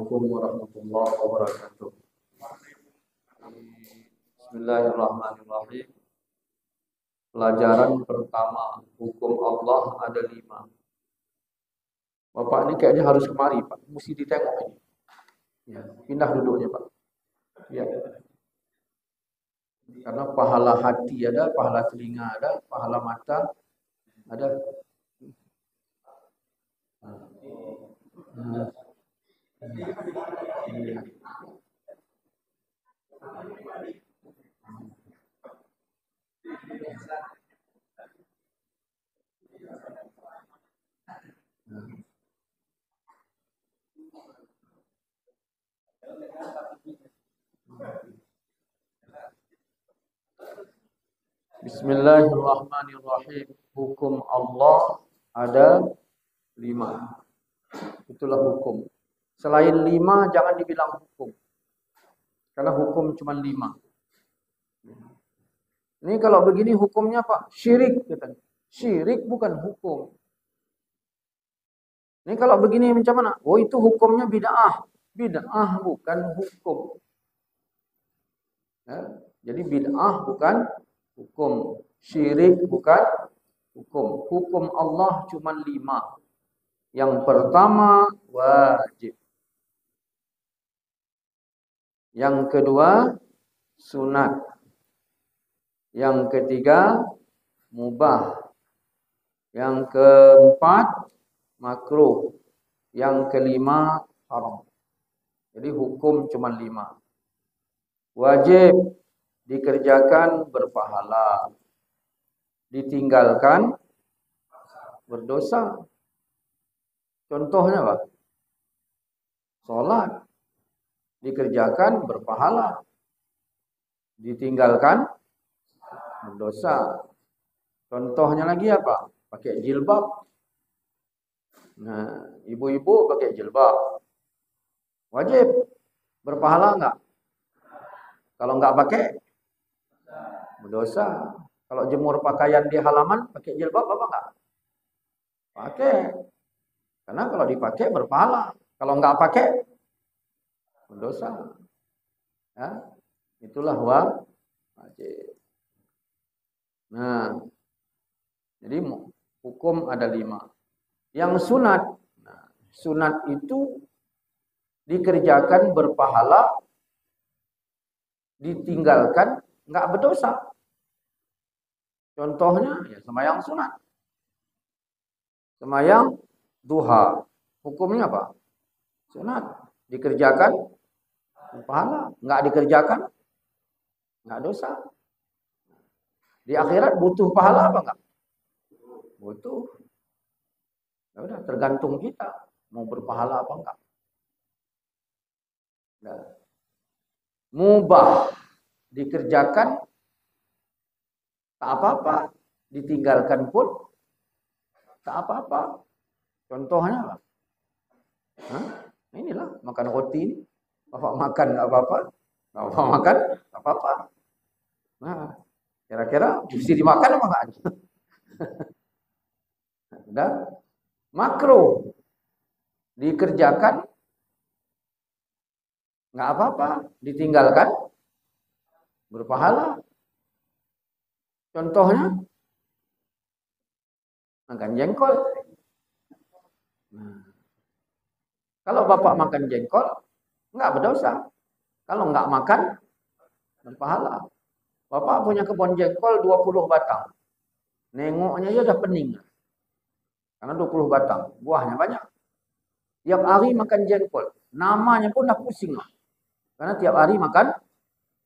Assalamualaikum warahmatullahi wabarakatuh. Bismillahirrahmanirrahim. Pelajaran pertama, hukum Allah ada 5. Bapak ini kayaknya harus kemari, Pak. Mesti ditengok ini. Ya, pindah duduknya, Pak. Ya. Karena pahala hati ada, pahala telinga ada, pahala mata ada. Bismillahirrahmanirrahim. Hukum Allah ada 5. Itulah hukum. Selain 5 jangan dibilang hukum. Karena hukum cuma 5. Ini kalau begini hukumnya Pak, syirik katanya. Syirik bukan hukum. Ini kalau begini macam mana? Oh itu hukumnya bid'ah. Bid'ah bukan hukum. Ya, jadi bid'ah bukan hukum. Syirik bukan hukum. Hukum Allah cuma 5. Yang pertama wajib. Yang kedua sunat. Yang ketiga mubah. Yang keempat makruh. Yang kelima haram. Jadi hukum cuma 5. Wajib dikerjakan berpahala. Ditinggalkan berdosa. Contohnya apa? Salat dikerjakan berpahala. Ditinggalkan berdosa. Contohnya lagi apa? Pakai jilbab. Nah, ibu-ibu pakai jilbab. Wajib. Berpahala enggak? Kalau enggak pakai berdosa. Kalau jemur pakaian di halaman pakai jilbab apa enggak? Pakai. Karena kalau dipakai berpahala. Kalau enggak pakai berdosa. Ya, itulah wajib. Nah, jadi hukum ada 5. Yang sunat. Nah, sunat itu dikerjakan berpahala, ditinggalkan enggak berdosa. Contohnya ya sembahyang sunat. Sembahyang duha. Hukumnya apa? Sunat. Dikerjakan berpahala, enggak dikerjakan enggak dosa. Di akhirat butuh pahala apa enggak? Butuh. Ya udah tergantung kita mau berpahala apa enggak. Nah, mubah dikerjakan tak apa-apa, ditinggalkan pun tak apa-apa. Contohnya apa? Hah? Inilah makan roti ini. Bapak makan enggak apa-apa. Bapak makan enggak apa-apa. Nah, kira-kira mesti dimakan apa enggak? Sudah. Makruh dikerjakan enggak apa-apa, ditinggalkan berpahala. Contohnya makan jengkol. Nah, kalau Bapak makan jengkol enggak berdosa. Kalau enggak makan berpahala. Bapak punya kebun jengkol 20 batang. Nengoknya aja udah pening. Karena 20 batang, buahnya banyak. Tiap hari makan jengkol. Namanya pun dah pusing lah. Karena tiap hari makan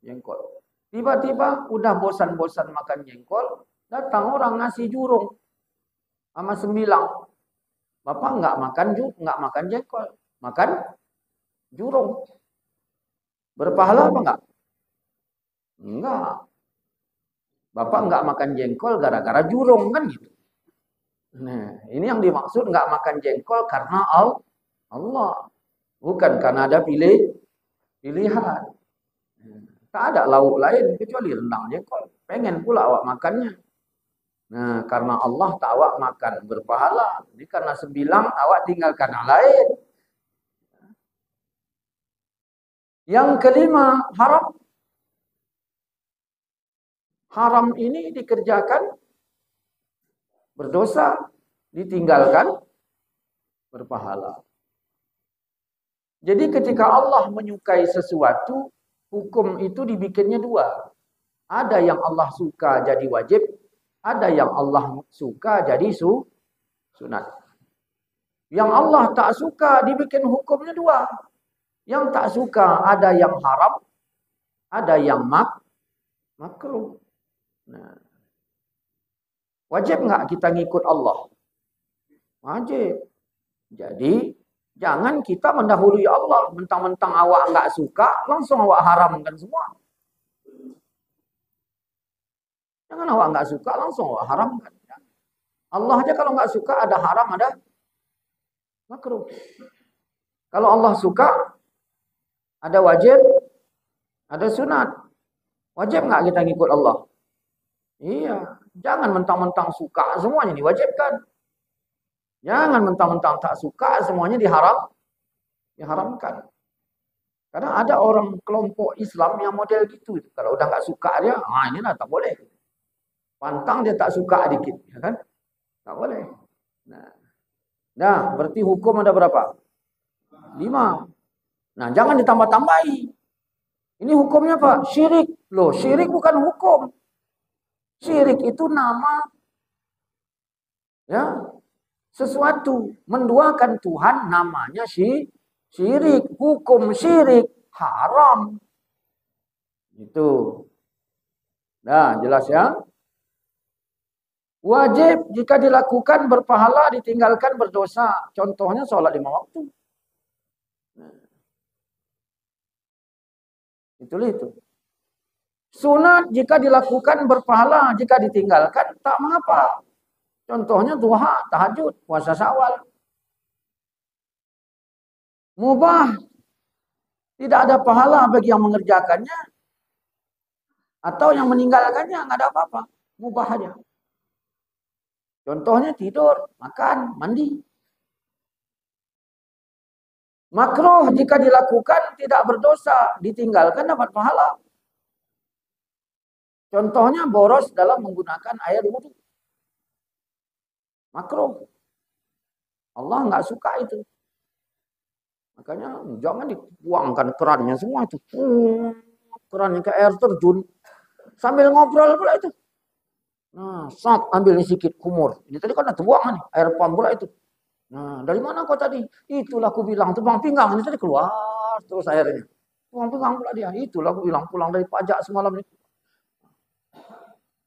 jengkol. Tiba-tiba udah bosan-bosan makan jengkol, datang orang ngasih jurung sama sembilang. Bapak enggak makan jengkol, makan jurung. Berpahala apa enggak? Enggak. Bapak enggak makan jengkol gara-gara jurung kan gitu. Nah, ini yang dimaksud enggak makan jengkol karena Allah. Bukan karena ada pilihan. Tak ada lauk lain kecuali rendang jengkol. Pengen pula awak makannya. Nah, karena Allah tak awak makan berpahala. Jadi karena sembilang awak tinggalkan yang lain. Yang kelima, haram. Haram ini dikerjakan berdosa, ditinggalkan berpahala. Jadi ketika Allah menyukai sesuatu, hukum itu dibikinnya dua. Ada yang Allah suka jadi wajib, ada yang Allah suka jadi sunat. Yang Allah tak suka dibikin hukumnya dua. Yang tak suka ada yang haram, ada yang makruh. Nah, wajib nggak kita ngikut Allah? Wajib. Jadi jangan kita mendahului Allah. Mentang-mentang awak nggak suka, langsung awak haramkan semua. Jangan awak nggak suka, langsung awak haramkan. Allah aja kalau nggak suka ada haram, ada makruh. Kalau Allah suka, ada wajib, ada sunat. Wajib nggak kita ngikut Allah? Iya. Jangan mentang-mentang suka semuanya diwajibkan. Jangan mentang-mentang tak suka semuanya diharamkan. Karena ada orang kelompok Islam yang model gitu. Kalau udah nggak suka dia, ini lah tak boleh. Pantang dia tak suka dikit, ya kan? Tak boleh. Nah, berarti hukum ada berapa? 5. Nah, jangan ditambah-tambahi. Ini hukumnya apa? Syirik. Loh, syirik bukan hukum. Syirik itu nama, ya, sesuatu. Menduakan Tuhan namanya syirik. Hukum syirik haram. Itu. Nah, jelas ya. Wajib jika dilakukan berpahala, ditinggalkan berdosa. Contohnya sholat 5 waktu. Itulah itu. Sunat jika dilakukan berpahala, jika ditinggalkan tak mengapa. Contohnya duha, tahajud, puasa Syawal. Mubah, tidak ada pahala bagi yang mengerjakannya atau yang meninggalkannya, nggak ada apa-apa. Mubah aja. Contohnya tidur, makan, mandi. Makruh jika dilakukan tidak berdosa, ditinggalkan dapat pahala. Contohnya boros dalam menggunakan air wudhu. Makruh. Allah nggak suka itu. Makanya jangan dibuangkan kerannya semua itu. Kerannya ke air terjun. Sambil ngobrol pula itu. Nah, ambil sedikit kumur. Ini tadi kan ada buang nih, air pam pula itu. Nah, dari mana kau tadi? Itulah aku bilang, tumpang pinggang. Ini tadi keluar terus airnya. Tumpang pinggang pula dia. Itulah aku bilang, pulang dari pajak semalam ini.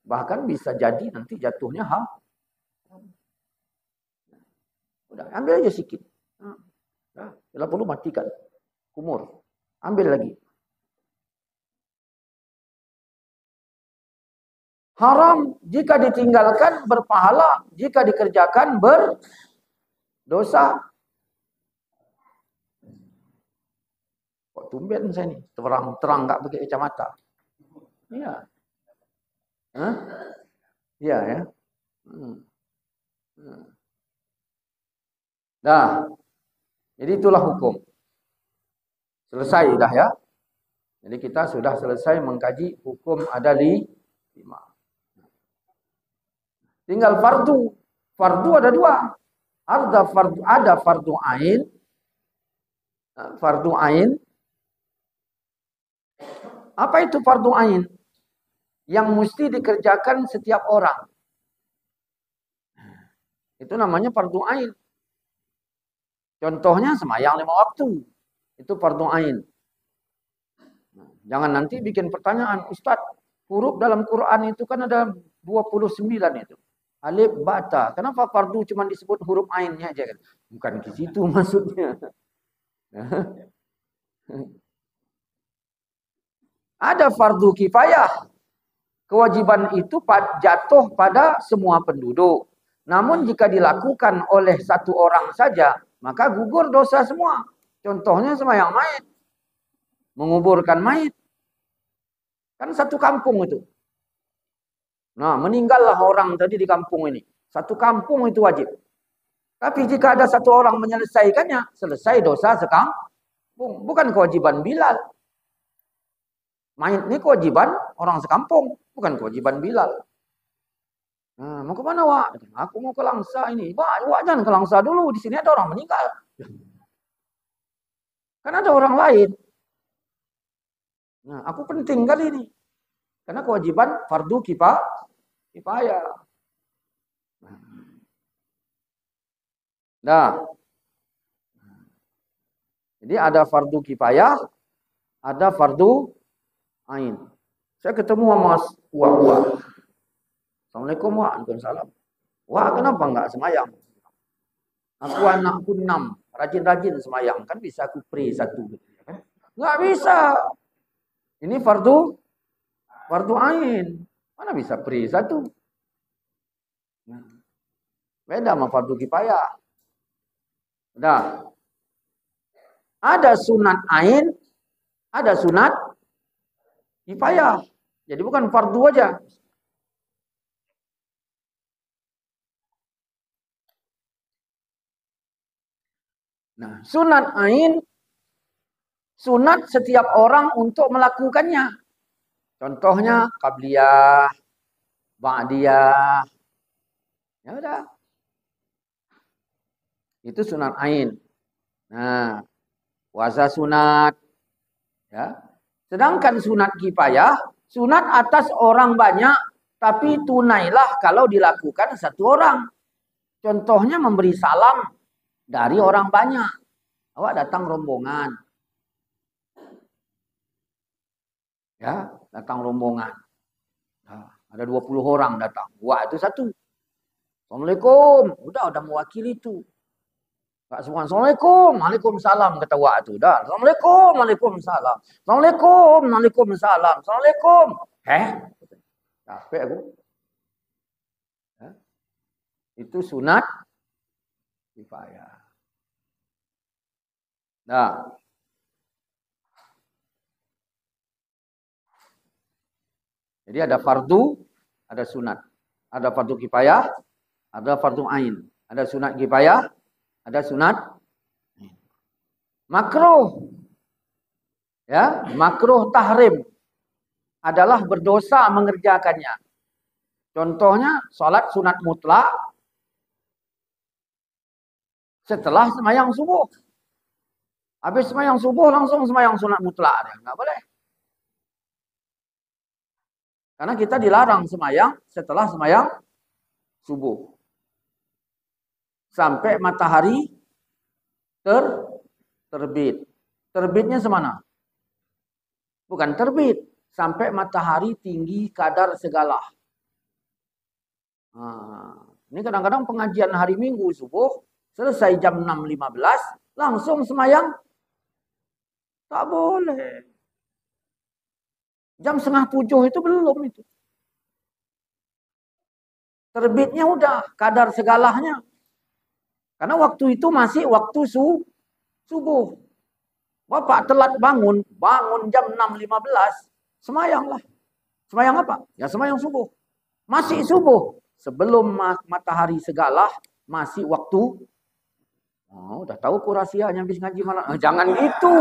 Bahkan bisa jadi nanti jatuhnya udah, ambil aja sedikit. Bila perlu matikan kumur. Ambil lagi. Haram jika ditinggalkan berpahala, jika dikerjakan berdosa. Kok tumben saya nih, terang nggak pakai kacamata. Iya. Hah? Iya ya. Nah, jadi itulah hukum. Selesai dah ya. Jadi kita sudah selesai mengkaji hukum ada 5. Tinggal fardu. Fardu ada 2. Ada fardu ain. Fardu ain. Apa itu fardu ain? Yang mesti dikerjakan setiap orang. Itu namanya fardu ain. Contohnya sembahyang 5 waktu. Itu fardu ain. Jangan nanti bikin pertanyaan, Ustadz, huruf dalam Quran itu kan ada 29 itu. Alif, bata. Kenapa fardu cuma disebut huruf ainnya aja kan? Bukan ke situ maksudnya. Ada fardu kifayah. Kewajiban itu jatuh pada semua penduduk. Namun jika dilakukan oleh satu orang saja, maka gugur dosa semua. Contohnya sembahyang mayit. Menguburkan mayit. Kan satu kampung itu. Nah, meninggallah orang tadi di kampung ini. Satu kampung itu wajib. Tapi jika ada satu orang menyelesaikannya, selesai dosa sekampung. Bukan kewajiban Bilal. Main ini kewajiban orang sekampung, bukan kewajiban Bilal. Nah, mau ke mana, Wak? Aku mau ke Langsa ini. Wak jangan ke Langsa dulu, di sini ada orang meninggal. Kan ada orang lain. Nah, aku penting kali ini. Karena kewajiban fardu kifayah. Nah, jadi ada fardu kifayah, ada fardu ain. Saya ketemu sama Wak. Assalamualaikum, Wak. Waalaikumsalam. Wak, kenapa enggak semayang? Aku anakku 6, rajin-rajin semayang. Kan bisa aku pray 1. Enggak bisa. Ini fardu ain. Mana bisa pray 1? Beda sama fardu kifayah. Udah. Ada sunat ain, ada sunat kifayah. Jadi bukan fardu aja. Nah, sunat ain, sunat setiap orang untuk melakukannya. Contohnya qabliyah, ba'diyah. Ya udah. Itu sunat ain. Nah, puasa sunat. Ya. Sedangkan sunat kifayah, sunat atas orang banyak, tapi tunailah kalau dilakukan 1 orang. Contohnya memberi salam dari orang banyak. Awak datang rombongan. Ya, datang rombongan. Nah, ada 20 orang datang. Wah, itu 1. Assalamualaikum. Udah mewakili itu. Pak semua, Assalamualaikum, Waalaikumsalam, kata Wak tu. Dah, Assalamualaikum, Waalaikumsalam. Assalamualaikum, Waalaikumsalam. Assalamualaikum. Capek aku. Ya. Itu sunat kifayah. Nah. Jadi ada fardu, ada sunat. Ada fardu kifayah, ada fardu ain. Ada sunat kifayah, ada sunat makruh. Ya, makruh tahrim adalah berdosa mengerjakannya. Contohnya salat sunat mutlak setelah sembahyang subuh. Habis sembahyang subuh langsung sembahyang sunat mutlak, enggak boleh. Karena kita dilarang sembahyang setelah sembahyang subuh. Sampai matahari terbit. Terbitnya semana? Bukan terbit. Sampai matahari tinggi kadar segala. Nah, ini kadang-kadang pengajian hari Minggu subuh, selesai jam 6.15, langsung sembahyang. Tak boleh. Jam 6:30 itu belum itu. Terbitnya udah kadar segalanya. Karena waktu itu masih waktu subuh. Bapak telat bangun jam 6.15, sembayanglah. Sembayang apa? Ya sembayang subuh. Masih subuh. Sebelum matahari segala, masih waktu. Oh, udah tahu kurasianya habis ngaji malam. Jangan gitu.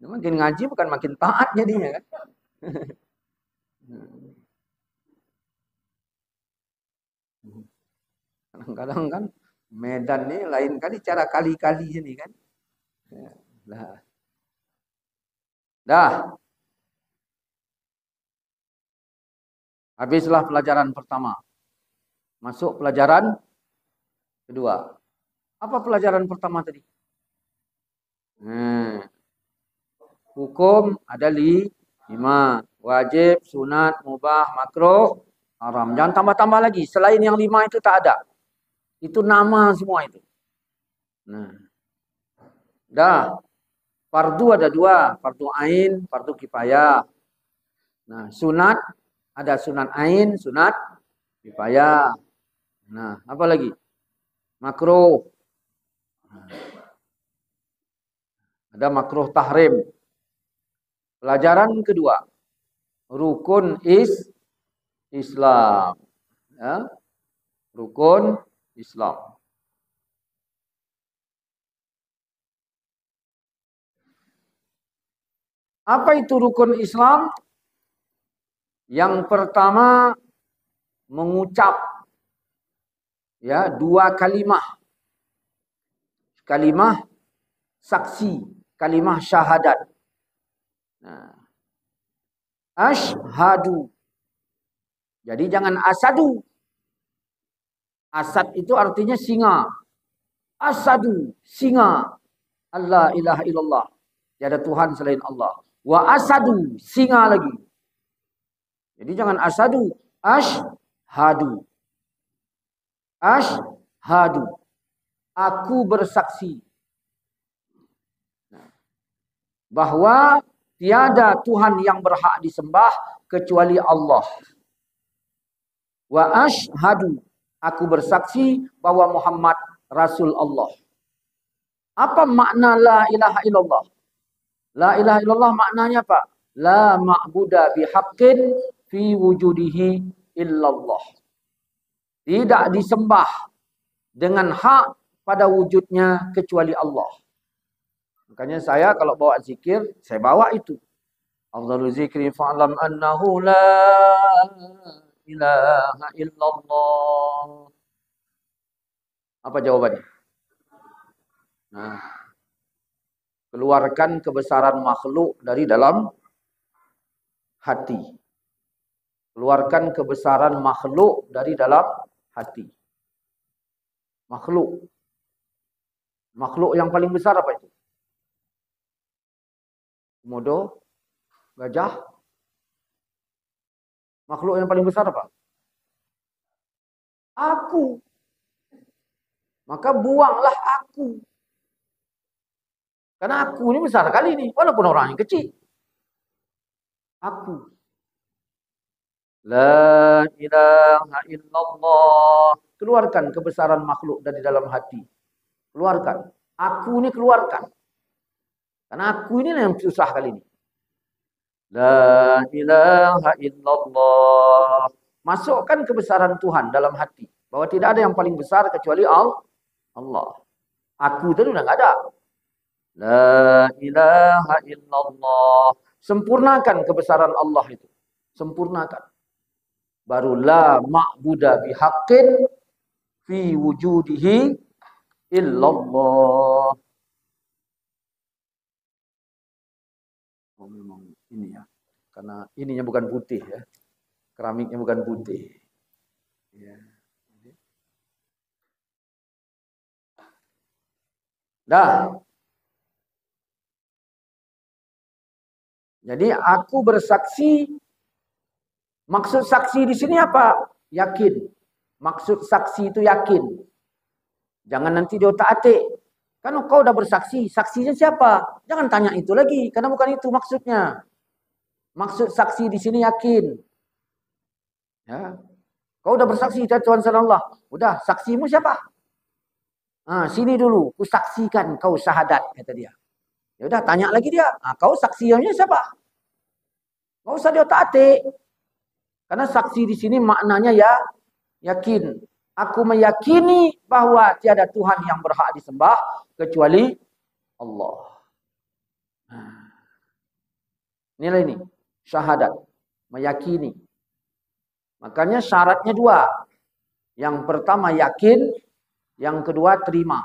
Makin ngaji bukan makin taat jadinya kan. Kadang-kadang kan Medan nih lain kali cara kali-kali ini kan. Dah. Habislah pelajaran pertama. Masuk pelajaran kedua. Apa pelajaran pertama tadi? Hukum ada 5. Wajib, sunat, mubah, makruh, haram. Jangan tambah-tambah lagi. Selain yang 5 itu tak ada. Itu nama semua itu. Nah. Dah. Fardu ada 2. Fardu ain, fardu kifayah. Nah, sunat. Ada sunat ain, sunat kifayah. Nah, apa lagi? Makruh. Ada makruh tahrim. Pelajaran kedua. Rukun Islam. Ya. Rukun Islam. Apa itu rukun Islam? Yang pertama mengucap ya 2 kalimah. Kalimah saksi, kalimah syahadat. Nah, asyhadu. Jadi jangan asadu. Asad itu artinya singa. Asadu, singa. Allah ilaha illallah. Tiada Tuhan selain Allah. Wa asadu, singa lagi. Jadi jangan asadu, asyhadu. Asyhadu. Aku bersaksi bahwa tiada Tuhan yang berhak disembah kecuali Allah. Wa asyhadu. Aku bersaksi bahwa Muhammad Rasul Allah. Apa makna la ilaha illallah? La ilaha illallah maknanya apa? La ma'buda bihaqqin fi wujudihi illallah. Tidak disembah dengan hak pada wujudnya kecuali Allah. Makanya saya kalau bawa zikir, saya bawa itu. Afdhalul zikri fa'lam annahu la ilaha illallah. Apa jawabannya? Nah, keluarkan kebesaran makhluk dari dalam hati. Keluarkan kebesaran makhluk dari dalam hati. Makhluk. Makhluk yang paling besar apa itu? Komodo, gajah. Makhluk yang paling besar apa? Aku. Maka buanglah aku. Karena aku ini besar kali ini, walaupun orang yang kecil. Aku. La ilaha illallah. Keluarkan kebesaran makhluk dari dalam hati. Keluarkan. Aku ini keluarkan. Karena aku ini yang susah kali ini. La ilaha illallah. Masukkan kebesaran Tuhan dalam hati. Bahwa tidak ada yang paling besar kecuali Allah. Aku itu sudah enggak ada. La ilaha illallah. Sempurnakan kebesaran Allah itu. Sempurnakan. Baru la ma'buda bihaqqin fi wujudihi illallah. Oh, memang ini ya. Karena ininya bukan putih ya. Keramiknya bukan putih. Ya. Dah. Jadi aku bersaksi. Maksud saksi di sini apa? Yakin. Maksud saksi itu yakin. Jangan nanti di otak-atik. Kan kau udah bersaksi. Saksinya siapa? Jangan tanya itu lagi. Karena bukan itu maksudnya. Maksud saksi di sini yakin. Ya. Kau udah bersaksi Tuhan Allah. Udah, saksimu siapa? Nah, sini dulu. Ku saksikan kau syahadat, kata dia. Ya udah, tanya lagi dia. Nah, kau saksinya siapa? Enggak usah diotak-atik. Karena saksi di sini maknanya ya yakin. Aku meyakini bahwa tiada Tuhan yang berhak disembah kecuali Allah. Nah. Nilai ini syahadat, meyakini. Makanya syaratnya 2. Yang pertama yakin, yang kedua terima.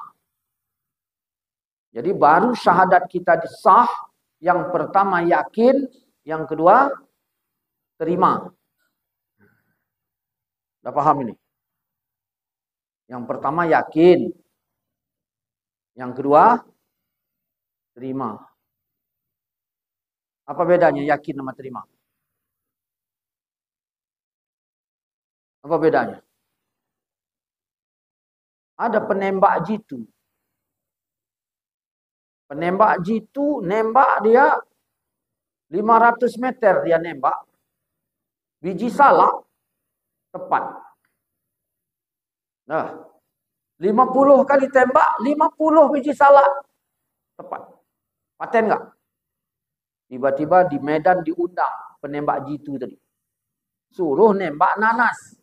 Jadi baru syahadat kita disah, yang pertama yakin, yang kedua terima. Sudah paham ini? Yang pertama yakin. Yang kedua terima. Apa bedanya yakin sama terima? Apa bedanya? Ada penembak jitu. Penembak jitu nembak dia 500 meter dia nembak. Biji salah tepat. Nah, 50 kali tembak, 50 biji salah tepat. Paten enggak? Tiba-tiba di Medan diundang penembak jitu tadi. Suruh nembak nanas.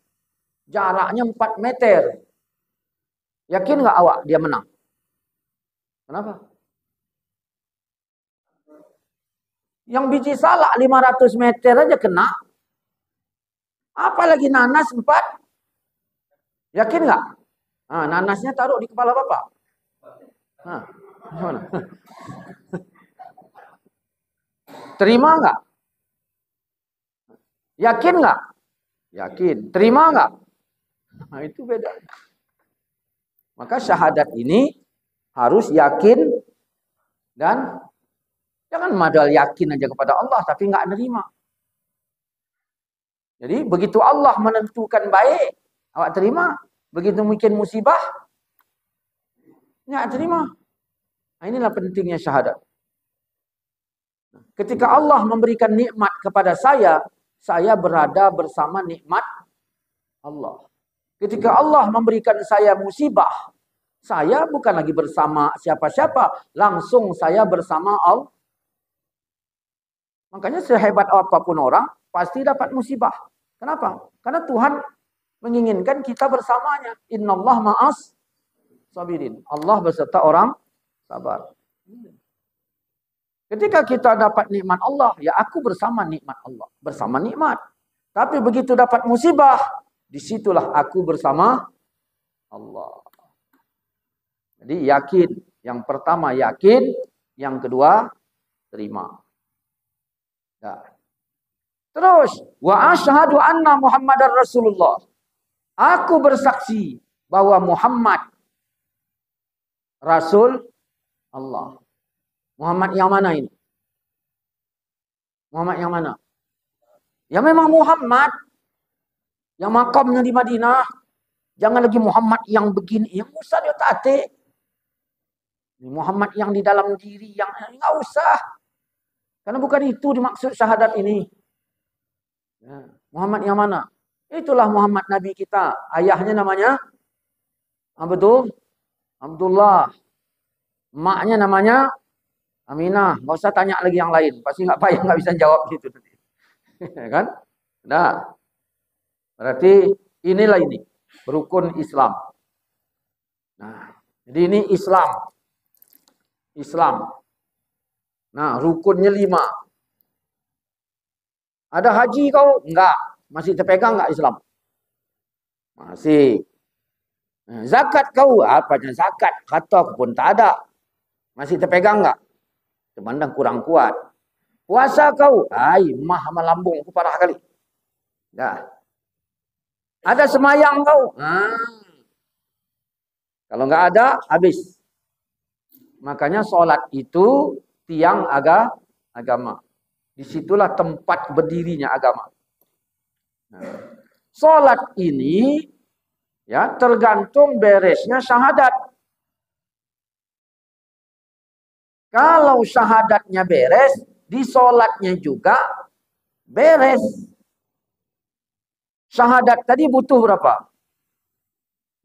Jaraknya 4 meter. Yakin enggak awak dia menang? Kenapa? Yang biji salak 500 meter aja kena. Apalagi nanas 4. Yakin nggak? Nah, nanasnya taruh di kepala Bapak. Nah, gimana? Terima nggak? Yakin nggak? Yakin. Terima nggak? Nah, itu beda. Maka syahadat ini harus yakin dan jangan modal yakin aja kepada Allah tapi nggak nerima. Jadi begitu Allah menentukan baik, awak terima. Begitu mungkin musibah, nggak terima. Nah, inilah pentingnya syahadat. Ketika Allah memberikan nikmat kepada saya berada bersama nikmat Allah. Ketika Allah memberikan saya musibah, saya bukan lagi bersama siapa-siapa, langsung saya bersama Allah. Makanya sehebat apapun orang, pasti dapat musibah. Kenapa? Karena Tuhan menginginkan kita bersamanya. Innallah ma'as sabirin. Allah beserta orang sabar. Ketika kita dapat nikmat Allah, ya aku bersama nikmat Allah. Bersama nikmat. Tapi begitu dapat musibah, disitulah aku bersama Allah. Jadi yakin. Yang pertama yakin, yang kedua terima. Ya. Terus, wa asyhadu anna Muhammadar Rasulullah. Aku bersaksi bahwa Muhammad Rasul Allah. Muhammad yang mana ini? Muhammad yang mana? Ya memang Muhammad. Yang makamnya di Madinah. Jangan lagi Muhammad yang begini. Yang usah dia tate. Muhammad yang di dalam diri. Yang enggak usah. Karena bukan itu dimaksud syahadat ini. Ya. Muhammad yang mana? Itulah Muhammad Nabi kita. Ayahnya namanya betul? Abdullah. Emaknya namanya Aminah. Nggak usah tanya lagi yang lain. Pasti nggak payah, nggak bisa jawab gitu. Kan? Nah, berarti inilah ini. Rukun Islam. Nah, jadi ini Islam. Islam. Nah, rukunnya 5. Ada haji kau? Enggak. Masih terpegang enggak Islam? Masih. Nah, zakat kau? Apanya zakat? Kata aku pun tak ada. Masih terpegang enggak? Memandang kurang kuat. Puasa kau? Ai, mah sama lambung aku parah kali. Dah. Ada semayang kau? Kalau enggak ada, habis. Makanya sholat itu tiang agama. Disitulah tempat berdirinya agama. Nah, sholat ini ya tergantung beresnya syahadat. Kalau syahadatnya beres, di sholatnya juga beres. Syahadat tadi butuh berapa?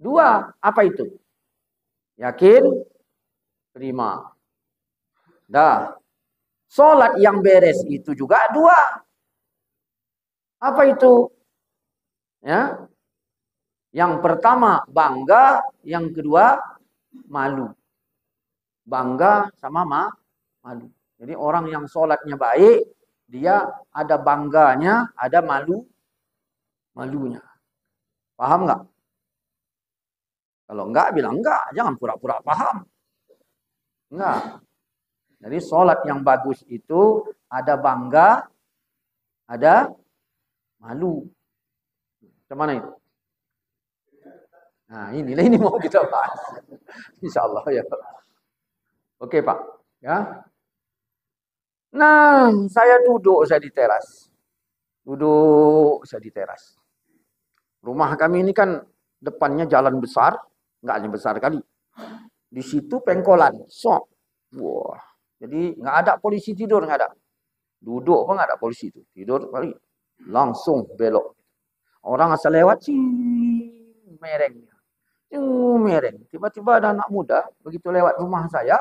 2. Apa itu? Yakin? Terima. Dah. Sholat yang beres itu juga 2. Apa itu? Ya. Yang pertama bangga, yang kedua malu. Bangga sama malu. Jadi orang yang sholatnya baik, dia ada bangganya, ada malunya. Paham nggak? Kalau enggak, bilang enggak. Jangan pura-pura paham. Enggak. Jadi sholat yang bagus itu ada bangga, ada malu. Kemana itu? Nah ini mau kita bahas. Insya Allah ya. Oke Pak. Ya. Nah saya di teras. Rumah kami ini kan depannya jalan besar. Enggak hanya besar kali. Di situ pengkolan. Wah. Jadi nggak ada polisi tidur, nggak ada. Duduk pun nggak ada polisi itu. Tidur kali. Langsung belok. Orang asal lewat sih mereng. Mereng. Tiba-tiba ada anak muda begitu lewat rumah saya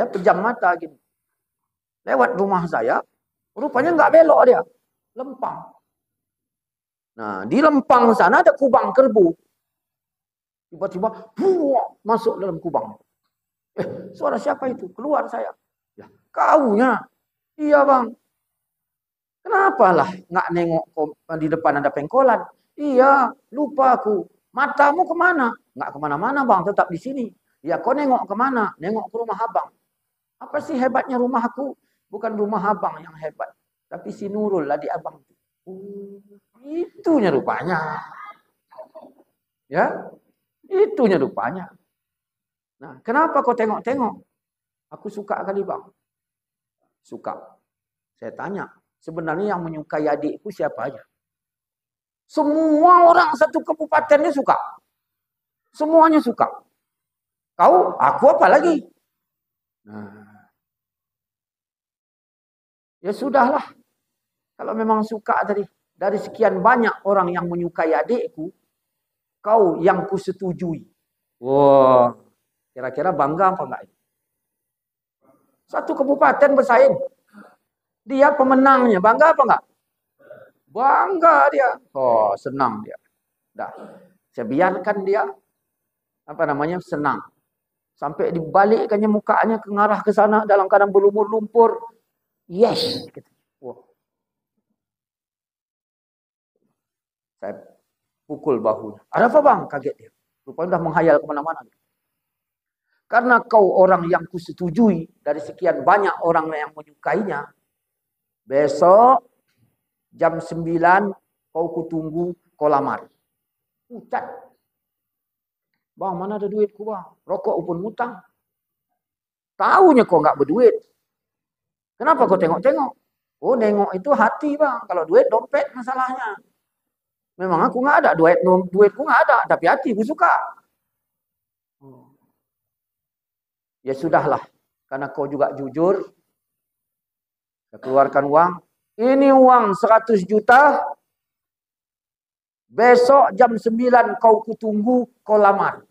pejam mata gitu. Lewat rumah saya, rupanya nggak belok dia, lempang. Nah di lempang sana ada kubang kerbau. Tiba-tiba masuk dalam kubang. Suara siapa itu? Keluar saya. Ya, kaunya. Iya bang. Kenapa lah nggak nengok di depan ada pengkolan? Iya, lupa aku. Matamu kemana? Nggak kemana-mana bang, tetap di sini. Ya kau nengok kemana? Nengok ke rumah abang. Apa sih hebatnya rumah aku? Bukan rumah abang yang hebat. Tapi si Nurul lah di abang. Itunya rupanya. Ya, itunya rupanya. Nah, kenapa kau tengok-tengok? Aku suka kali bang. Suka. Saya tanya, sebenarnya yang menyukai adikku siapa aja? Semua orang satu kabupatennya suka. Semuanya suka. Kau, aku apa lagi? Nah, ya sudahlah. Kalau memang suka tadi. Dari sekian banyak orang yang menyukai adikku, kau yang kusetujui. Wah, kira-kira bangga apa enggak? Satu kabupaten bersaing. Dia pemenangnya. Bangga apa enggak? Bangga dia. Oh, senang dia. Dah. Saya biarkan dia senang. Sampai dibalikkannya mukanya ke ngarah ke sana dalam keadaan berlumur lumpur. Yes. Wow. Saya pukul bahunya. Ada apa bang? Kaget dia. Rupanya sudah menghayal kemana-mana. Karena kau orang yang kusetujui dari sekian banyak orang yang menyukainya. Besok jam 9 kau kutunggu kau lamar. Ucat. Bang, mana ada duitku bang? Rokok pun ngutang. Taunya kau nggak berduit. Kenapa kau tengok-tengok? Oh, nengok itu hati bang. Kalau duit dompet masalahnya. Memang aku nggak ada duitku nggak ada, tapi hatiku suka. Ya sudahlah, karena kau juga jujur. Saya keluarkan uang. Ini uang 100 juta. Besok jam 9 kau kutunggu, kau lamar.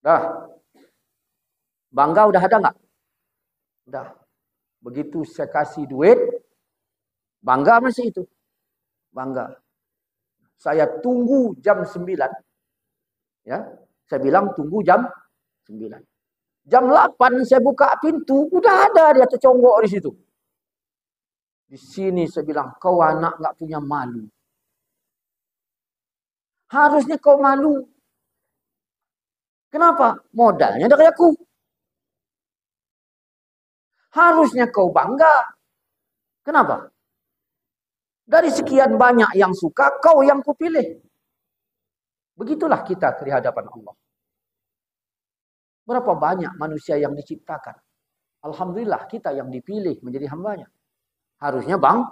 Dah. Bangga udah ada nggak? Udah. Begitu saya kasih duit, bangga masih itu. Bangga. Saya tunggu jam 9. Ya, saya bilang tunggu jam 9. Jam 8 saya buka pintu, udah ada dia terconggok di situ. Di sini saya bilang, kau anak nggak punya malu. Harusnya kau malu. Kenapa? Modalnya dari aku. Harusnya kau bangga. Kenapa? Dari sekian banyak yang suka, kau yang kupilih. Begitulah kita di hadapan Allah. Berapa banyak manusia yang diciptakan. Alhamdulillah kita yang dipilih menjadi hambanya. Harusnya bangga.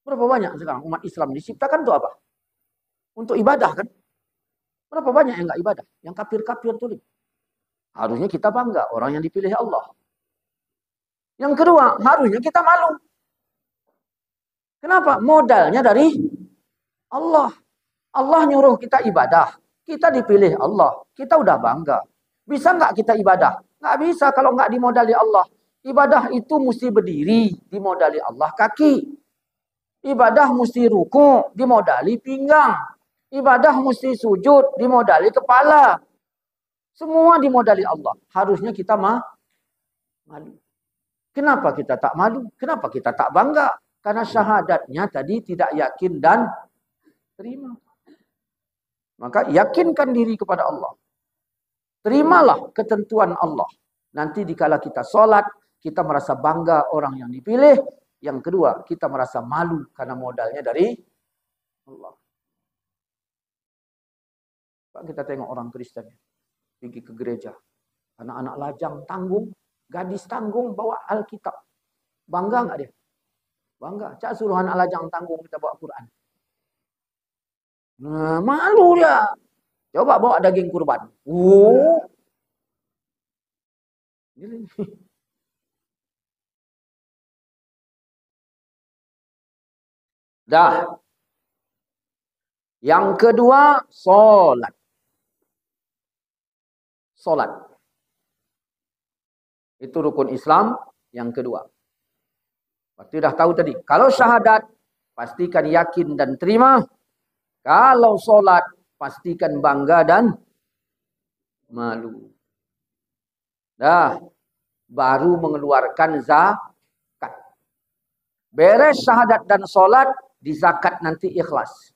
Berapa banyak sekarang umat Islam diciptakan untuk apa? Untuk ibadah kan? Berapa banyak yang enggak ibadah? Yang kafir-kafir tuh. Harusnya kita bangga orang yang dipilih Allah. Yang kedua, harusnya kita malu. Kenapa? Modalnya dari Allah. Allah nyuruh kita ibadah. Kita dipilih Allah. Kita udah bangga. Bisa nggak kita ibadah? Nggak bisa kalau nggak dimodali Allah. Ibadah itu mesti berdiri, dimodali Allah kaki. Ibadah mesti ruku, dimodali pinggang. Ibadah mesti sujud, dimodali kepala. Semua dimodali Allah. Harusnya kita malu. Kenapa kita tak malu? Kenapa kita tak bangga? Karena syahadatnya tadi tidak yakin dan terima. Maka yakinkan diri kepada Allah. Terimalah ketentuan Allah. Nanti dikala kita sholat, kita merasa bangga orang yang dipilih. Yang kedua, kita merasa malu karena modalnya dari Allah. Kita tengok orang Kristen pergi ke gereja. Anak-anak lajang tanggung, gadis tanggung bawa Alkitab. Bangga nggak dia? Bangga. Cak suruh anak lajang tanggung kita bawa Quran. Nah, malu dia. Coba bawa daging kurban. Oh. Dah. Yang kedua, sholat. Sholat. Itu rukun Islam yang kedua. Berarti dah tahu tadi. Kalau syahadat, pastikan yakin dan terima. Kalau sholat, pastikan bangga dan malu. Dah. baru mengeluarkan zakat. Beres syahadat dan solat, di zakat nanti ikhlas.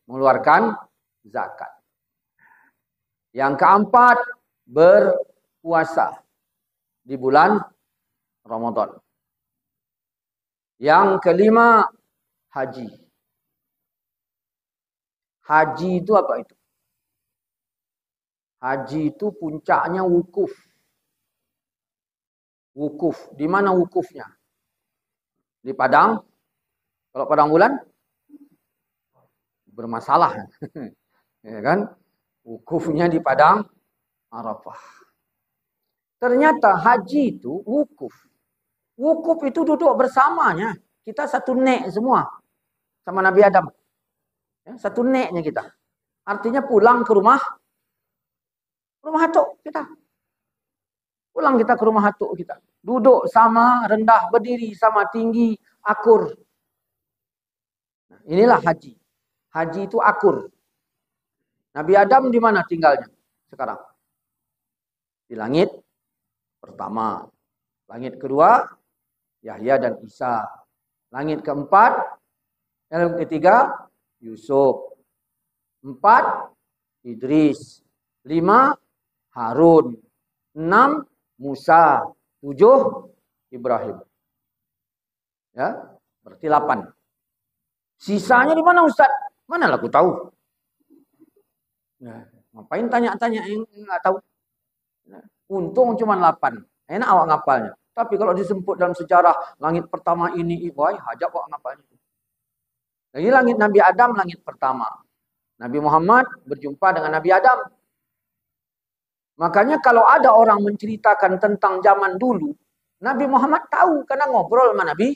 Mengeluarkan zakat. Yang keempat, berpuasa di bulan Ramadan. Yang kelima, haji. Haji itu apa itu? Haji itu puncaknya wukuf. Wukuf. Di mana wukufnya? Di Padang. Kalau Padang Bulan? Bermasalah. Ya kan? Wukufnya di Padang Arafah. Ternyata haji itu wukuf. Wukuf itu duduk bersamanya. Kita satu nek semua. Sama Nabi Adam. Ya, satu neknya kita. Artinya pulang ke rumah hatuk kita. Pulang kita ke rumah hatuk kita. Duduk sama, rendah, berdiri sama, tinggi, akur. Nah, inilah haji. Haji itu akur. Nabi Adam di mana tinggalnya sekarang? Di langit pertama. Langit kedua, Yahya dan Isa. Langit keempat, yang ketiga, Yusuf. 4, Idris. 5, Harun. 6, Musa. 7, Ibrahim. Ya, berarti 8. Sisanya di mana Ustaz? Mana lah aku tahu. Nah, ngapain tanya-tanya yang nggak tahu? Nah, untung cuma 8. Enak awak ngapalnya. Tapi kalau disebut dalam sejarah langit pertama ini, hajab awak ngapalnya. Jadi langit Nabi Adam langit pertama. Nabi Muhammad berjumpa dengan Nabi Adam. Makanya kalau ada orang menceritakan tentang zaman dulu, Nabi Muhammad tahu karena ngobrol sama Nabi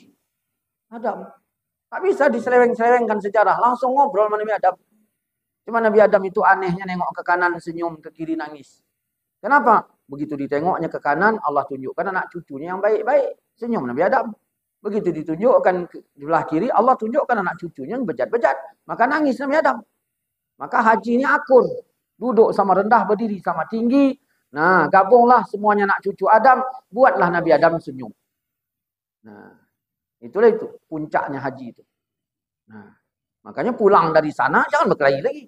Adam. Tak bisa diseleweng-selewengkan sejarah, langsung ngobrol sama Nabi Adam. Cuma Nabi Adam itu anehnya nengok ke kanan senyum, ke kiri nangis. Kenapa? Begitu ditengoknya ke kanan, Allah tunjukkan anak cucunya yang baik-baik. Senyum Nabi Adam. Begitu ditunjukkan di belah kiri, Allah tunjukkan anak cucunya yang bejat-bejat. Maka nangis Nabi Adam. Maka haji ini akur. Duduk sama rendah, berdiri sama tinggi. Nah, gabunglah semuanya anak cucu Adam. Buatlah Nabi Adam senyum. Nah, itulah itu. Puncaknya haji itu. Nah, makanya pulang dari sana, jangan berkelahi lagi.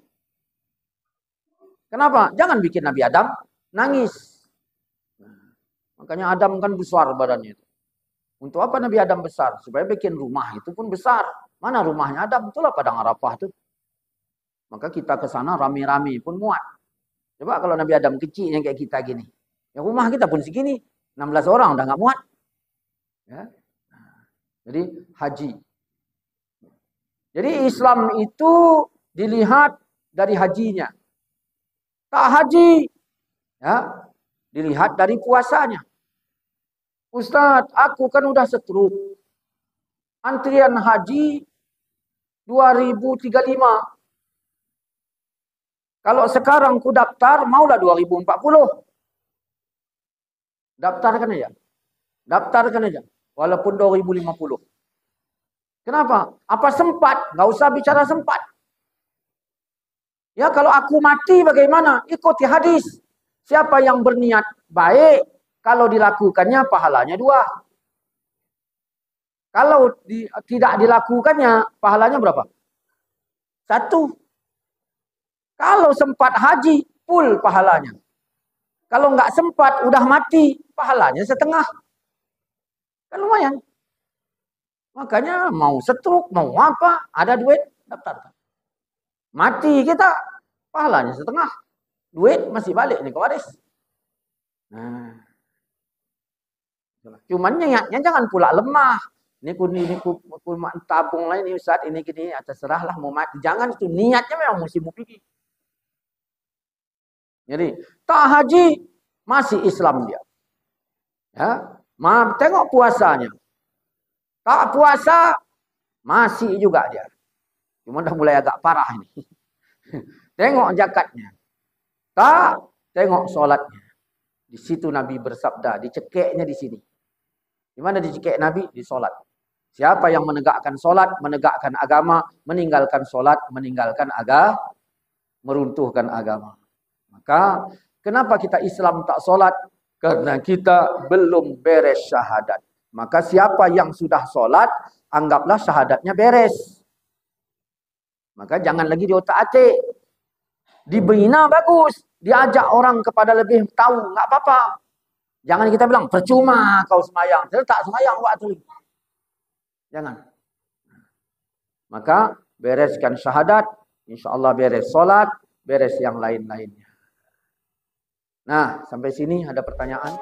Kenapa? Jangan bikin Nabi Adam nangis. Nah, makanya Adam kan besar badannya itu. Untuk apa Nabi Adam besar? Supaya bikin rumah itu pun besar. Mana rumahnya Adam? Itulah Padang Arafah itu. Maka kita ke sana rame-rame pun muat. Coba kalau Nabi Adam kecilnya kayak kita gini. Ya rumah kita pun segini. 16 orang udah nggak muat. Ya. Jadi haji. Jadi Islam itu dilihat dari hajinya. Tak haji, ya, dilihat dari puasanya. Ustadz, aku kan udah setruk. Antrian haji 2035. Kalau sekarang ku daftar, maulah 2040. Daftarkan aja. Daftarkan aja. Walaupun 2050. Kenapa? Apa sempat? Nggak usah bicara sempat. Ya kalau aku mati bagaimana? Ikuti hadis. Siapa yang berniat baik, kalau dilakukannya pahalanya 2. Kalau tidak dilakukannya, pahalanya berapa? 1. Kalau sempat haji, full pahalanya. Kalau nggak sempat, udah mati, pahalanya setengah. Kan lumayan. Makanya mau setruk, mau apa, ada duit, daftarkan. Mati kita, pahalanya setengah. Duit masih balik nih ke waris. Nah. Cuman niatnya jangan pula lemah. Ini ku tabung lah ini Ustaz, ini gini, terserah lah mau mati. Jangan itu, niatnya memang mesti mupiki. Jadi, tak haji, masih Islam dia. Ya, tengok puasanya. Tak puasa, masih juga dia. Cuma udah mulai agak parah ini. Tengok zakatnya. Tak, tengok sholatnya. Di situ Nabi bersabda, dicekeknya di sini. Di mana dicekek Nabi? Di sholat. Siapa yang menegakkan sholat, menegakkan agama, meninggalkan sholat, meninggalkan meruntuhkan agama. Maka, kenapa kita Islam tak sholat? Karena kita belum beres syahadat. Maka siapa yang sudah sholat, anggaplah syahadatnya beres. Maka jangan lagi diotak-atik. Dibina bagus. Diajak orang kepada lebih tahu, nggak apa-apa. Jangan kita bilang, percuma kau semayang. Saya tak semayang waktu. Jangan. Maka bereskan syahadat, insya Allah beres sholat, beres yang lain-lainnya. Nah, sampai sini ada pertanyaan?